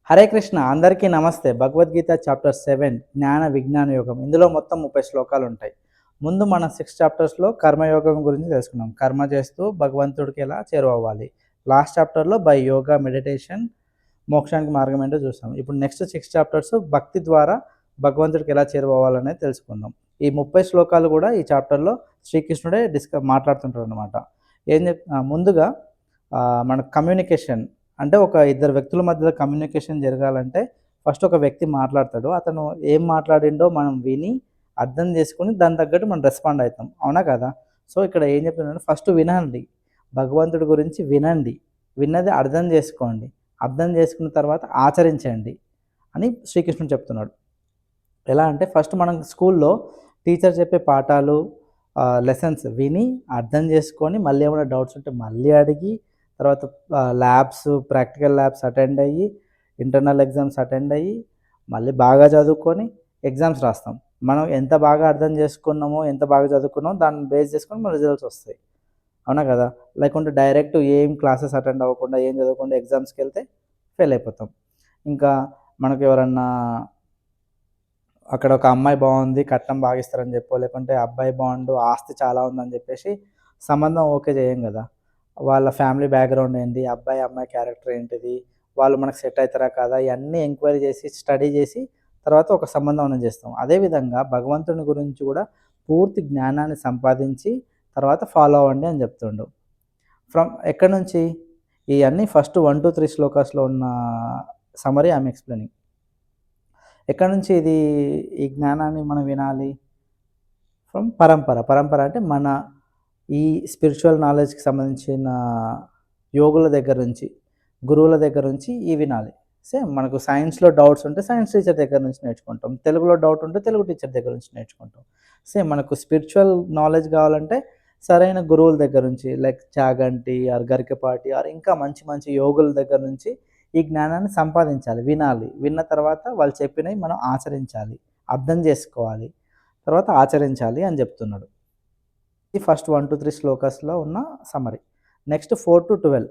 హరే కృష్ణ అందరికీ నమస్తే. భగవద్గీత చాప్టర్ 7 జ్ఞాన విజ్ఞాన యోగం. ఇందులో మొత్తం 30 శ్లోకాలు ఉంటాయి. ముందు మనం 6 చాప్టర్స్లో కర్మయోగం గురించి తెలుసుకున్నాం. కర్మ చేస్తూ భగవంతుడికి ఎలా చేరువవ్వాలి. లాస్ట్ చాప్టర్లో బై యోగా మెడిటేషన్ మోక్షానికి మార్గం ఏంటో చూస్తాం. ఇప్పుడు నెక్స్ట్ 6 చాప్టర్స్ భక్తి ద్వారా భగవంతుడికి ఎలా చేరువవ్వాలనేది తెలుసుకుందాం. ఈ 30 శ్లోకాలు కూడా ఈ చాప్టర్లో శ్రీకృష్ణుడే మాట్లాడుతుంటాడు అనమాట. ముందుగా మన కమ్యూనికేషన్ అంటే ఒక ఇద్దరు వ్యక్తుల మధ్యలో కమ్యూనికేషన్ జరగాలంటే ఫస్ట్ ఒక వ్యక్తి మాట్లాడతాడు. అతను ఏం మాట్లాడిండో మనం విని అర్థం చేసుకొని దాని తగ్గట్టు మనం రెస్పాండ్ అవుతాం. అవునా కదా? సో ఇక్కడ ఏం చెప్తున్నాడు, ఫస్ట్ వినండి, భగవంతుడి గురించి వినండి, విన్నది అర్థం చేసుకోండి, అర్థం చేసుకున్న తర్వాత ఆచరించండి అని శ్రీకృష్ణుడు చెప్తున్నాడు. ఎలా అంటే ఫస్ట్ మనం స్కూల్లో టీచర్ చెప్పే పాఠాలు లెసన్స్ విని అర్థం చేసుకొని మళ్ళీ ఏమైనా డౌట్స్ ఉంటే మళ్ళీ అడిగి తర్వాత ల్యాబ్స్ ప్రాక్టికల్ ల్యాబ్స్ అటెండ్ అయ్యి ఇంటర్నల్ ఎగ్జామ్స్ అటెండ్ అయ్యి మళ్ళీ బాగా చదువుకొని ఎగ్జామ్స్ రాస్తాం. మనం ఎంత బాగా అర్థం చేసుకున్నామో ఎంత బాగా చదువుకున్నామో దాన్ని బేస్ చేసుకొని మన రిజల్ట్స్ వస్తాయి. అవునా కదా? లేకుంటే డైరెక్ట్ ఏం క్లాసెస్ అటెండ్ అవ్వకుండా ఏం చదవకుండా ఎగ్జామ్స్కి వెళ్తే ఫెయిల్ అయిపోతాం. ఇంకా మనకు ఎవరన్నా అక్కడ ఒక అమ్మాయి బాగుంది కట్నం బాగా ఇస్తారని చెప్పో, లేకుంటే అబ్బాయి బాగుండు ఆస్తి చాలా ఉందని చెప్పేసి సంబంధం ఓకే చేయం కదా. వాళ్ళ ఫ్యామిలీ బ్యాక్గ్రౌండ్ ఏంటి, అబ్బాయి అమ్మాయి క్యారెక్టర్ ఏంటిది, వాళ్ళు మనకు సెట్ అవుతారా కదా, ఇవన్నీ ఎంక్వైరీ చేసి స్టడీ చేసి తర్వాత ఒక సంబంధం అనేది చేస్తాం. అదేవిధంగా భగవంతుని గురించి కూడా పూర్తి జ్ఞానాన్ని సంపాదించి తర్వాత ఫాలో అవ్వండి అని చెప్తుండు. ఫ్రమ్ ఎక్కడి నుంచి ఇవన్నీ ఫస్ట్ 1 to 3 శ్లోకాస్లో ఉన్న సమరీ ఐఎమ్ ఎక్స్ప్లెయినింగ్. ఎక్కడి నుంచి ఈ జ్ఞానాన్ని మనం వినాలి? ఫ్రమ్ పరంపర అంటే మన ఈ స్పిరిచువల్ నాలెడ్జ్కి సంబంధించిన యోగుల దగ్గర నుంచి, గురువుల దగ్గర నుంచి వినాలి. సేమ్ మనకు సైన్స్లో డౌట్స్ ఉంటే సైన్స్ టీచర్ దగ్గర నుంచి నేర్చుకుంటాం, తెలుగులో డౌట్ ఉంటే తెలుగు టీచర్ దగ్గర నుంచి నేర్చుకుంటాం. సేమ్ మనకు స్పిరిచువల్ నాలెడ్జ్ కావాలంటే సరైన గురువుల దగ్గర నుంచి like Chaganti or Garikapati or ఇంకా మంచి మంచి యోగుల దగ్గర నుంచి ఈ జ్ఞానాన్ని సంపాదించాలి, వినాలి. విన్న తర్వాత వాళ్ళు చెప్పినవి మనం ఆచరించాలి, అర్థం చేసుకోవాలి, తర్వాత ఆచరించాలి అని చెప్తున్నాడు. ఇది ఫస్ట్ 1 to 3 శ్లోకాస్లో ఉన్న సమరీ. నెక్స్ట్ 4 to 12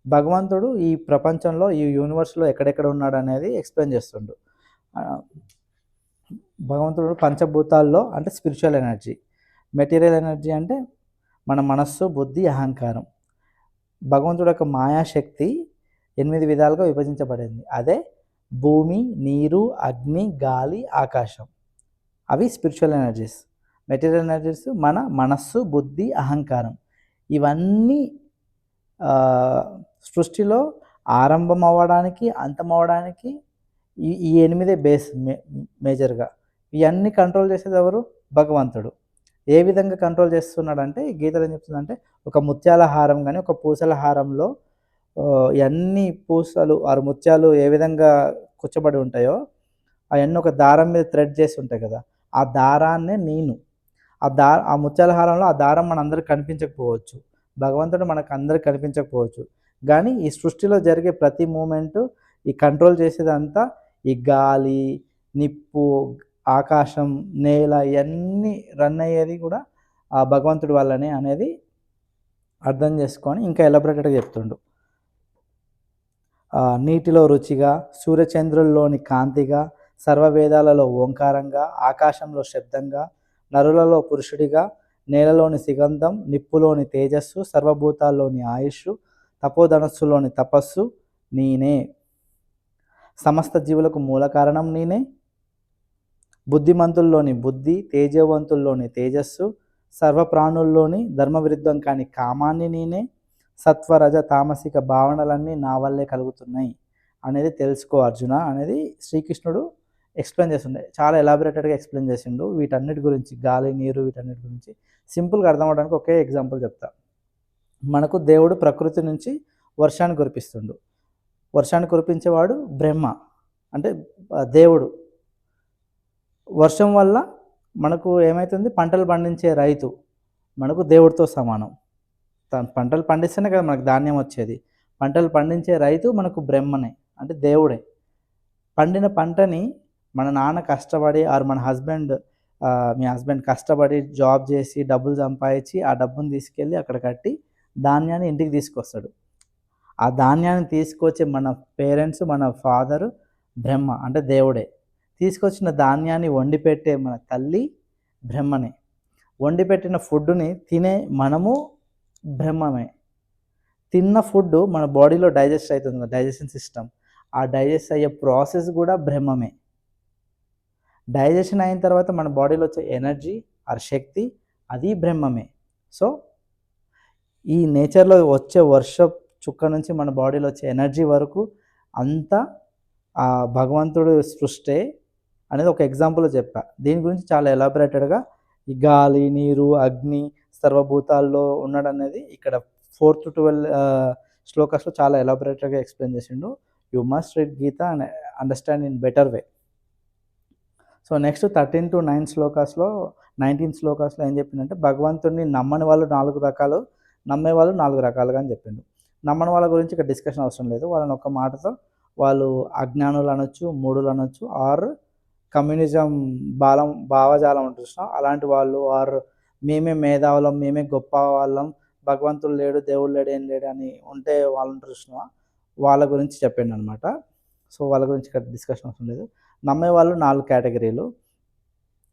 భగవంతుడు ఈ ప్రపంచంలో ఈ యూనివర్స్లో ఎక్కడెక్కడ ఉన్నాడు అనేది ఎక్స్ప్లెయిన్ చేస్తుండు. భగవంతుడు పంచభూతాల్లో అంటే స్పిరిచువల్ ఎనర్జీ, మెటీరియల్ ఎనర్జీ అంటే మన మనస్సు బుద్ధి అహంకారం. భగవంతుడు యొక్క మాయాశక్తి 8 విధాలుగా విభజించబడింది. అదే భూమి, నీరు, అగ్ని, గాలి, ఆకాశం. అవి స్పిరిచువల్ ఎనర్జీస్. మెటీరియల్ ఎనర్జీస్ మన మనస్సు బుద్ధి అహంకారం. ఇవన్నీ సృష్టిలో ఆరంభం అవ్వడానికి అంతం అవ్వడానికి ఈ 8 బేస్ మేజర్గా. ఇవన్నీ కంట్రోల్ చేసేది ఎవరు? భగవంతుడు. ఏ విధంగా కంట్రోల్ చేస్తున్నాడంటే గీతలు ఏం చెప్తుందంటే ఒక ముత్యాల హారం కానీ ఒక పూసల హారంలో ఇవన్నీ పూసలు ఆరు ముత్యాలు ఏ విధంగా కూర్చోబడి ఉంటాయో అవన్నీ ఒక దారం మీద థ్రెడ్ చేసి ఉంటాయి కదా, ఆ దారాన్నే నేను. ఆ ముత్యాల హారంలో ఆ దారం మనందరికి కనిపించకపోవచ్చు, భగవంతుడు మనకు అందరికి కనిపించకపోవచ్చు, కానీ ఈ సృష్టిలో జరిగే ప్రతి మూమెంటు ఈ కంట్రోల్ చేసేదంతా ఈ గాలి, నిప్పు, ఆకాశం, నేల ఇవన్నీ రన్ అయ్యేది కూడా ఆ భగవంతుడి వల్లనే అనేది అర్థం చేసుకొని ఇంకా ఎలబరేటెడ్గా చెప్తుండు. నీటిలో రుచిగా, సూర్యచంద్రుల్లోని కాంతిగా, సర్వవేదాలలో ఓంకారంగా, ఆకాశంలో శబ్దంగా, నరులలో పురుషుడిగా, నేలలోని సిగంధం, నిప్పులోని తేజస్సు, సర్వభూతాల్లోని ఆయుష్, తపోధనస్సులోని తపస్సు నేనే. సమస్త జీవులకు మూల కారణం నేనే. బుద్ధిమంతుల్లోని బుద్ధి, తేజవంతుల్లోని తేజస్సు, సర్వప్రాణుల్లోని ధర్మవిరుద్ధం కాని కామాన్ని నేనే. సత్వరజ తామసిక భావనలన్నీ నా వల్లే కలుగుతున్నాయి అనేది తెలుసుకో అర్జున అనేది శ్రీకృష్ణుడు ఎక్స్ప్లెయిన్ చేస్తుండే. చాలా ఎలాబరేటెడ్గా ఎక్స్ప్లెయిన్ చేసిండు వీటన్నిటి గురించి, గాలి నీరు వీటన్నిటి గురించి. సింపుల్గా అర్థం అవడానికి ఒకే ఎగ్జాంపుల్ చెప్తా. మనకు దేవుడు ప్రకృతి నుంచి వర్షాన్ని కురిపిస్తుండు. వర్షాన్ని కురిపించేవాడు బ్రహ్మ అంటే దేవుడు. వర్షం వల్ల మనకు ఏమవుతుంది? పంటలు పండించే రైతు మనకు దేవుడితో సమానం. పంటలు పండిస్తేనే కదా మనకు ధాన్యం వచ్చేది. పంటలు పండించే రైతు మనకు బ్రహ్మనే అంటే దేవుడే. పండిన పంటని మన నాన్న కష్టపడి ఆర్ మన హస్బెండ్ మీ హస్బెండ్ కష్టపడి జాబ్ చేసి డబ్బులు సంపాదించి ఆ డబ్బును తీసుకెళ్ళి అక్కడ కట్టి ధాన్యాన్ని ఇంటికి తీసుకొస్తాడు. ఆ ధాన్యాన్ని తీసుకొచ్చే మన పేరెంట్స్, మన ఫాదరు బ్రహ్మ అంటే దేవుడే. తీసుకొచ్చిన ధాన్యాన్ని వండిపెట్టే మన తల్లి బ్రహ్మనే. వండిపెట్టిన ఫుడ్డుని తినే మనము బ్రహ్మమే. తిన్న ఫుడ్డు మన బాడీలో డైజెస్ట్ అవుతుంది కదా, డైజెషన్ సిస్టమ్. ఆ డైజెస్ట్ అయ్యే ప్రాసెస్ కూడా బ్రహ్మమే. డైజెషన్ అయిన తర్వాత మన బాడీలో వచ్చే ఎనర్జీ ఆర్ శక్తి అది బ్రహ్మమే. సో ఈ నేచర్లో వచ్చే వర్షపు చుక్క నుంచి మన బాడీలో వచ్చే ఎనర్జీ వరకు అంతా ఆ భగవంతుడు సృష్టే అనేది ఒక ఎగ్జాంపుల్ చెప్పా. దీని గురించి చాలా ఎలాబరేటెడ్గా ఈ గాలి, నీరు, అగ్ని, సర్వభూతాల్లో ఉన్నాడనేది ఇక్కడ 4-12 శ్లోకాస్లో చాలా ఎలాబరేటెడ్గా ఎక్స్ప్లెయిన్ చేసిండు. You must read Gita and understand in better way. So next 13-9 శ్లోకాస్లో 19 శ్లోకాస్లో ఏం చెప్పిందంటే భగవంతుడిని నమ్మని వాళ్ళు 4 రకాలు, నమ్మే వాళ్ళు 4 రకాలుగా అని చెప్పిండు. నమ్మని వాళ్ళ గురించి ఇక్కడ డిస్కషన్ అవసరం లేదు. వాళ్ళని ఒక మాటతో వాళ్ళు అజ్ఞానులు అనొచ్చు, మూఢులు అనొచ్చు, ఆర్ కమ్యూనిజం భావజాలం ఉంటుంది చూసినా అలాంటి వాళ్ళు, ఆర్ మేమే మేధావులం, మేమే గొప్ప వాళ్ళం, భగవంతుడు లేడు, దేవుడు లేడు, ఏం లేడు అని ఉంటే వాళ్ళు ఉంటారు చూసినా వాళ్ళ గురించి చెప్పిండు అనమాట. సో వాళ్ళ గురించి ఇక్కడ డిస్కషన్ అవసరం లేదు. నమ్మే వాళ్ళు 4 కేటగిరీలు.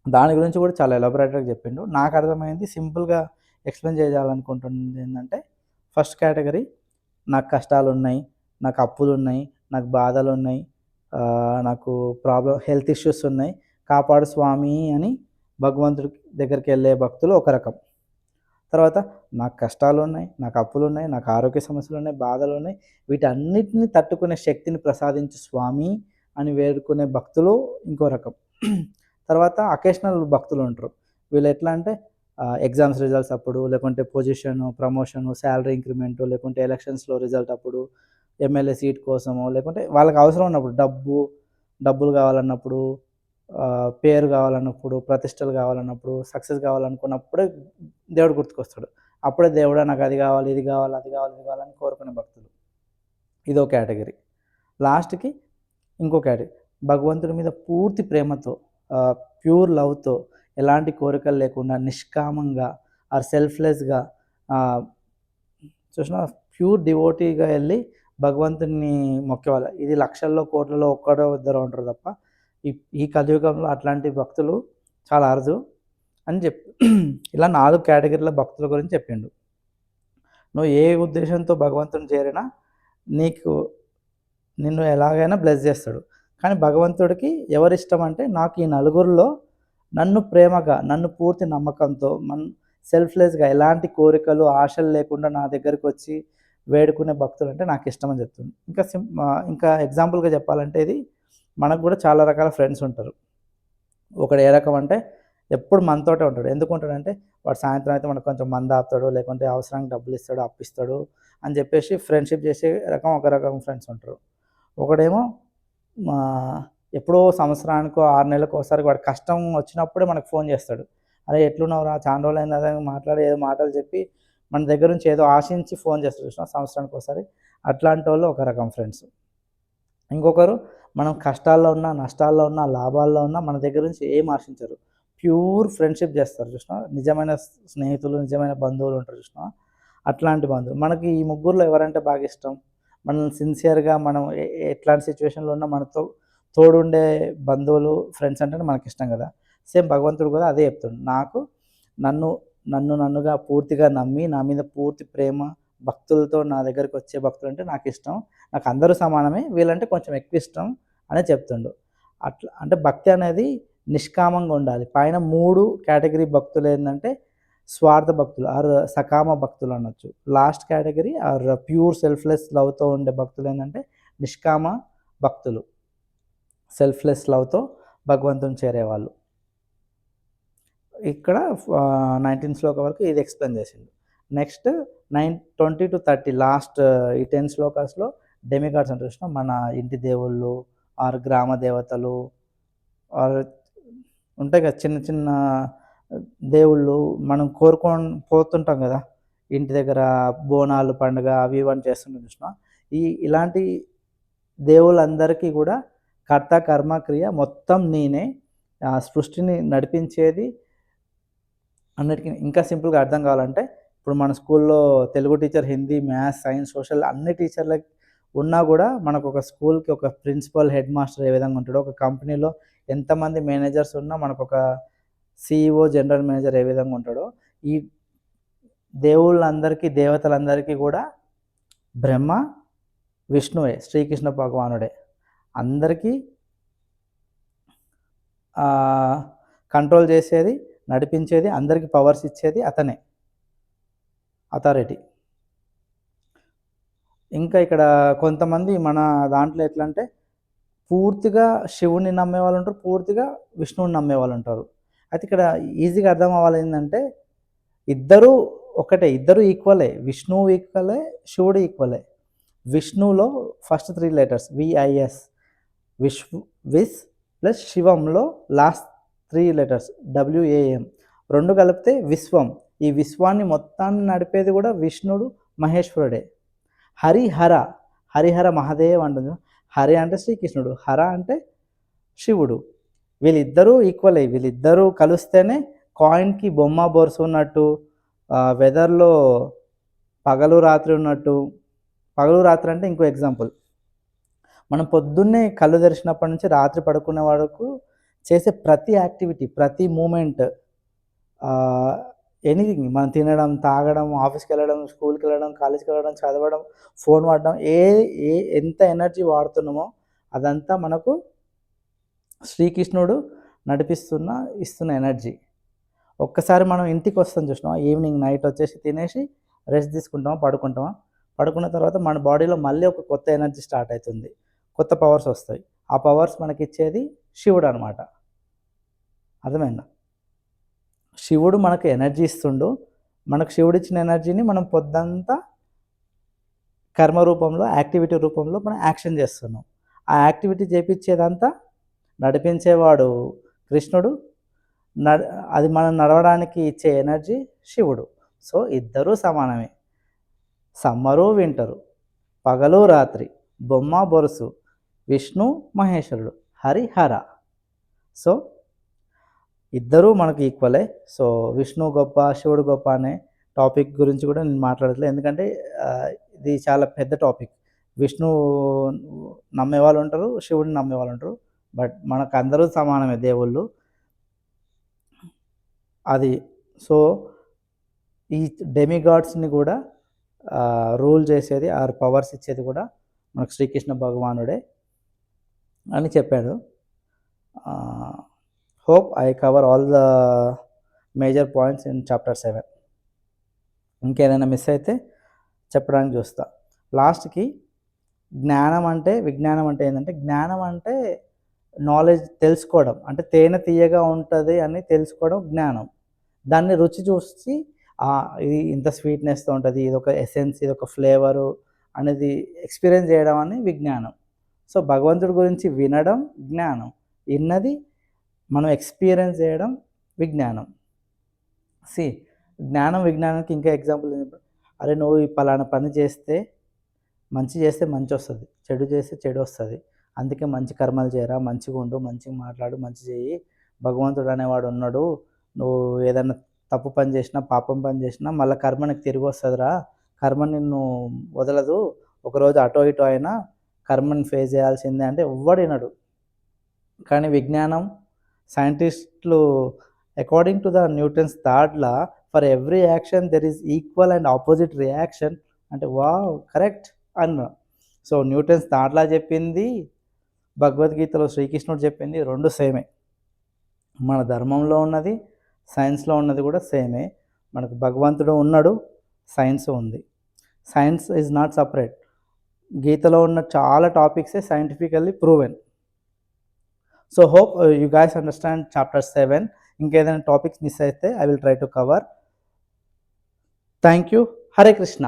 దాని గురించి కూడా చాలా ఎలాబరేటెడ్గా చెప్పిండు. నాకు అర్థమైంది, సింపుల్గా ఎక్స్ప్లెయిన్ చేయాలనుకుంటుంది ఏంటంటే, ఫస్ట్ కేటగిరీ నాకు కష్టాలు ఉన్నాయి, నాకు అప్పులు ఉన్నాయి, నాకు బాధలు ఉన్నాయి, నాకు హెల్త్ ఇష్యూస్ ఉన్నాయి, కాపాడు స్వామి అని భగవంతుడి దగ్గరికి వెళ్ళే భక్తులు ఒక రకం. తర్వాత నాకు కష్టాలు ఉన్నాయి, నాకు అప్పులు ఉన్నాయి, నాకు ఆరోగ్య సమస్యలు ఉన్నాయి, బాధలు ఉన్నాయి, వీటన్నిటిని తట్టుకునే శక్తిని ప్రసాదించు స్వామి అని వేడుకునే భక్తులు ఇంకో రకం. తర్వాత అకేషనల్ భక్తులు ఉంటారు. వీళ్ళు ఎట్లా అంటే ఎగ్జామ్స్ రిజల్ట్స్ అప్పుడు, లేకుంటే పొజిషను, ప్రమోషను, శాలరీ ఇంక్రిమెంటు, లేకుంటే ఎలక్షన్స్లో రిజల్ట్ అప్పుడు, ఎమ్మెల్యే సీట్ కోసమో, లేకుంటే వాళ్ళకి అవసరం ఉన్నప్పుడు డబ్బులు కావాలన్నప్పుడు, పేరు కావాలన్నప్పుడు, ప్రతిష్టలు కావాలన్నప్పుడు, సక్సెస్ కావాలనుకున్నప్పుడే దేవుడు గుర్తుకొస్తాడు. అప్పుడే దేవుడా నాకు అది కావాలి, ఇది కావాలి, అది కావాలి, ఇది కావాలని కోరుకునే భక్తులు. ఇదో కేటగిరీ. లాస్ట్కి ఇంకో కేటగిరీ భగవంతుడి మీద పూర్తి ప్రేమతో, ప్యూర్ లవ్తో, ఎలాంటి కోరికలు లేకుండా నిష్కామంగా ఆర్ సెల్ఫ్లెస్గా చూసిన ప్యూర్ డివోటీగా వెళ్ళి భగవంతుని మొక్కేవాళ్ళు. ఇది లక్షల్లో కోట్లలో ఒక్కడో ఇద్దరు ఉంటారు తప్ప ఈ కలియుగంలో అట్లాంటి భక్తులు చాలా అరుదు అని ఇలా 4 కేటగిరీల భక్తుల గురించి చెప్పిండు. నువ్వు ఏ ఉద్దేశంతో భగవంతుని చేరినా నిన్ను ఎలాగైనా బ్లెస్ చేస్తాడు. కానీ భగవంతుడికి ఎవరిష్టం అంటే, నాకు ఈ నలుగురిలో నన్ను ప్రేమగా, నన్ను పూర్తి నమ్మకంతో, సెల్ఫ్లెస్గా ఎలాంటి కోరికలు, ఆశలు లేకుండా నా దగ్గరికి వచ్చి వేడుకునే భక్తులు అంటే నాకు ఇష్టం అని చెప్తుంది. ఇంకా ఎగ్జాంపుల్గా చెప్పాలంటే, ఇది మనకు కూడా చాలా రకాల ఫ్రెండ్స్ ఉంటారు. ఒకడు ఏ రకం అంటే ఎప్పుడు మనతోటే ఉంటాడు. ఎందుకు ఉంటాడంటే, వాడు సాయంత్రం అయితే మనకు కొంచెం మందు ఆపుతాడు, లేకుంటే అవసరానికి డబ్బులు ఇస్తాడు, అప్పిస్తాడు అని చెప్పేసి ఫ్రెండ్షిప్ చేసే రకం ఒక రకం ఫ్రెండ్స్ ఉంటారు. ఒకడేమో ఎప్పుడో సంవత్సరానికో 6 నెలలకు ఒకసారి వాడు కష్టం వచ్చినప్పుడే మనకు ఫోన్ చేస్తాడు. అరే ఎట్లున్నావురా, చాలా రోజులు అయింది కదా మాట్లాడి ఏదో మాటలు చెప్పి మన దగ్గర నుంచి ఏదో ఆశించి ఫోన్ చేస్తాడు చూసినా సంవత్సరానికి ఒకసారి. అట్లాంటి వాళ్ళు ఒక రకం ఫ్రెండ్స్. ఇంకొకరు మనం కష్టాల్లో ఉన్నా, నష్టాల్లో ఉన్నా, లాభాల్లో ఉన్నా మన దగ్గర నుంచి ఏం ఆశించరు, ప్యూర్ ఫ్రెండ్షిప్ చేస్తారు చూసినా. నిజమైన స్నేహితులు, నిజమైన బంధువులు ఉంటారు చూసినా, అట్లాంటి బంధువులు. మనకి ఈ ముగ్గురులో ఎవరంటే బాగా ఇష్టం? మనల్ని సిన్సియర్గా మనం ఎట్లాంటి సిచ్యువేషన్లో ఉన్నా మనతో తోడుండే బంధువులు, ఫ్రెండ్స్ అంటే మనకి ఇష్టం కదా. సేమ్ భగవంతుడు కూడా అదే చెప్తాడు. నన్నుగా పూర్తిగా నమ్మి నా మీద పూర్తి ప్రేమ భక్తులతో నా దగ్గరికి వచ్చే భక్తులు అంటే నాకు ఇష్టం. నాకు అందరూ సమానమే, వీళ్ళంటే కొంచెం ఎక్కువ ఇష్టం అని చెప్తుండు. అట్లా అంటే భక్తి అనేది నిష్కామంగా ఉండాలి. పైన 3 కేటగిరీ భక్తులు ఏంటంటే స్వార్థ భక్తులు ఆర్ సకామ భక్తులు అనొచ్చు. Last category are pure selfless లవ్తో ఉండే భక్తులు ఏంటంటే నిష్కామ భక్తులు, సెల్ఫ్లెస్ లవ్తో భగవంతుని చేరేవాళ్ళు. ఇక్కడ 19 శ్లోకం వరకు ఇది ఎక్స్ప్లెయిన్ చేసిండు. నెక్స్ట్ 20-30 లాస్ట్ ఈ 10 శ్లోకాస్లో డెమిగాడ్స్ అంటే చూసినా మన ఇంటి దేవుళ్ళు ఆర్ గ్రామ దేవతలు ఆర్ ఉంటాయి కదా చిన్న చిన్న దేవుళ్ళు, మనం పోతుంటాం కదా ఇంటి దగ్గర బోనాలు పండుగ అవి ఇవన్నీ చేస్తుంటాం చూసినా. ఇలాంటి దేవుళ్ళందరికీ కూడా కర్త కర్మ క్రియ మొత్తం నేనే, సృష్టిని నడిపించేది అన్నిటికీ. ఇంకా సింపుల్గా అర్థం కావాలంటే ఇప్పుడు మన స్కూల్లో Telugu teacher, Hindi, maths, science, social అన్ని టీచర్లకి ఉన్నా కూడా మనకు ఒక స్కూల్కి ఒక ప్రిన్సిపల్, హెడ్ మాస్టర్ ఏ విధంగా ఉంటాడో, ఒక కంపెనీలో ఎంతమంది మేనేజర్స్ ఉన్నా మనకు ఒక CEO, జనరల్ మేనేజర్ ఏ విధంగా ఉంటాడో, ఈ దేవుళ్ళందరికీ, దేవతలందరికీ కూడా బ్రహ్మ విష్ణువే, శ్రీకృష్ణ భగవానుడే. అందరికీ కంట్రోల్ చేసేది, నడిపించేది, అందరికీ పవర్స్ ఇచ్చేది అతనే, అథారిటీ. ఇంకా ఇక్కడ కొంతమంది మన దాంట్లో ఎట్లా అంటే పూర్తిగా శివుని నమ్మే వాళ్ళు ఉంటారు, పూర్తిగా విష్ణువుని నమ్మే వాళ్ళు ఉంటారు. అయితే ఇక్కడ ఈజీగా అర్థం అవ్వాలి ఏంటంటే ఇద్దరు ఒకటే, ఇద్దరు ఈక్వలే. విష్ణువు ఈక్వలే, శివుడు ఈక్వలే. విష్ణువులో ఫస్ట్ 3 లెటర్స్ VIS, విస్ ప్లస్ శివంలో లాస్ట్ 3 లెటర్స్ WAM, రెండు కలిపితే విశ్వం. ఈ విశ్వాన్ని మొత్తాన్ని నడిపేది కూడా విష్ణుడు, మహేశ్వరుడే. హరిహర మహాదేవ్ అంటుంది. హరి అంటే శ్రీకృష్ణుడు, హర అంటే శివుడు. వీళ్ళిద్దరూ ఈక్వలే. వీళ్ళిద్దరూ కలిస్తేనే కాయిన్కి బొమ్మ బొరుసు ఉన్నట్టు, వెదర్లో పగలు రాత్రి ఉన్నట్టు. పగలు రాత్రి అంటే ఇంకో ఎగ్జాంపుల్, మనం పొద్దున్నే కళ్ళు తెరిచినప్పటి నుంచి రాత్రి పడుకునే వరకు చేసే ప్రతి యాక్టివిటీ, ప్రతి మూమెంట్, ఎనీథింగ్, మనం తినడం, తాగడం, ఆఫీస్కి వెళ్ళడం, స్కూల్కి వెళ్ళడం, కాలేజ్కి వెళ్ళడం, చదవడం, ఫోన్ వాడడం, ఎంత ఎనర్జీ వాడుతున్నామో అదంతా మనకు శ్రీకృష్ణుడు ఇస్తున్న ఎనర్జీ. ఒక్కసారి మనం ఇంటికి వస్తాం చూసినామా, ఈవినింగ్ నైట్ వచ్చేసి తినేసి రెస్ట్ తీసుకుంటామా, పడుకున్న తర్వాత మన బాడీలో మళ్ళీ ఒక కొత్త ఎనర్జీ స్టార్ట్ అవుతుంది, కొత్త పవర్స్ వస్తాయి. ఆ పవర్స్ మనకి ఇచ్చేది శివుడు అనమాట. అర్థమైందా? శివుడు మనకు ఎనర్జీ ఇస్తుండు. మనకు శివుడు ఇచ్చిన ఎనర్జీని మనం పొద్దంతా కర్మ రూపంలో, యాక్టివిటీ రూపంలో మనం యాక్షన్ చేస్తున్నాం. ఆ యాక్టివిటీ చేపించేదంతా నడిపించేవాడు కృష్ణుడు, అది మనం నడవడానికి ఇచ్చే ఎనర్జీ శివుడు. సో ఇద్దరూ సమానమే. సమ్మరు వింటరు, పగలు రాత్రి, బొమ్మ బొరుసు, విష్ణు మహేశ్వరుడు, హరిహర. సో ఇద్దరూ మనకు ఈక్వలే. సో విష్ణు గొప్ప, శివుడు గొప్ప అనే టాపిక్ గురించి కూడా నేను మాట్లాడట్లేదు, ఎందుకంటే ఇది చాలా పెద్ద టాపిక్. విష్ణు నమ్మే వాళ్ళు ఉంటారు, శివుడిని నమ్మే వాళ్ళు ఉంటారు, బట్ మనకు అందరూ సమానమే దేవుళ్ళు. అది సో ఈ డెమిగాడ్స్ని కూడా రూల్ చేసేది, ఆర్ పవర్స్ ఇచ్చేది కూడా మనకు శ్రీకృష్ణ భగవానుడే అని చెప్పాడు. Hope I cover all the major points in chapter 7. ఇంకేదైనా మిస్ అయితే చెప్పడానికి చూస్తా. లాస్ట్కి జ్ఞానం అంటే, విజ్ఞానం అంటే ఏంటంటే, జ్ఞానం అంటే నాలెడ్జ్, తెలుసుకోవడం, అంటే తేనె తీయగా ఉంటుంది అని తెలుసుకోవడం జ్ఞానం. దాన్ని రుచి చూసి ఇది ఇంత స్వీట్నెస్తో ఉంటుంది, ఇది ఒక ఎసెన్స్, ఇది ఒక ఫ్లేవరు అనేది ఎక్స్పీరియన్స్ చేయడం అని విజ్ఞానం. సో భగవంతుడి గురించి వినడం జ్ఞానం, విన్నది మనం ఎక్స్పీరియన్స్ చేయడం విజ్ఞానం. జ్ఞానం విజ్ఞానానికి ఇంకా ఎగ్జాంపుల్ ఏంటంటే, అరే నువ్వు ఈ పలానా పని చేస్తే మంచి వస్తుంది, చెడు చేస్తే చెడు వస్తుంది, అందుకే మంచి కర్మలు చేయరా, మంచిగా ఉండు, మంచిగా మాట్లాడు, మంచి చేయి, భగవంతుడు అనేవాడు ఉన్నాడు, నువ్వు ఏదైనా తప్పు పని చేసినా, పాపం పని చేసినా మళ్ళీ కర్మ నీకు తిరిగి వస్తుందిరా, కర్మ నిన్ను వదలదు, ఒకరోజు అటో ఇటో అయినా కర్మని ఫేస్ చేయాల్సిందే అంటే ఎవ్వడు వినడు. కానీ విజ్ఞానం, సైంటిస్టులు according to the Newton's third law, for every action there is equal and opposite reaction అంటే వావ్ కరెక్ట్ అన్న. సో న్యూటన్స్ థర్డ్ లా చెప్పింది, భగవద్గీతలో శ్రీకృష్ణుడు చెప్పింది రెండు సేమే. మన ధర్మంలో ఉన్నది, సైన్స్లో ఉన్నది కూడా సేమే. మనకు భగవంతుడు ఉన్నాడు, సైన్స్ ఉంది. Science is not separate. గీతలో ఉన్న చాలా టాపిక్సే scientifically proven. So hope you guys understand chapter 7. ఇంకేదైనా టాపిక్స్ మిస్ అయితే I will try to cover. Thank you. Hare Krishna.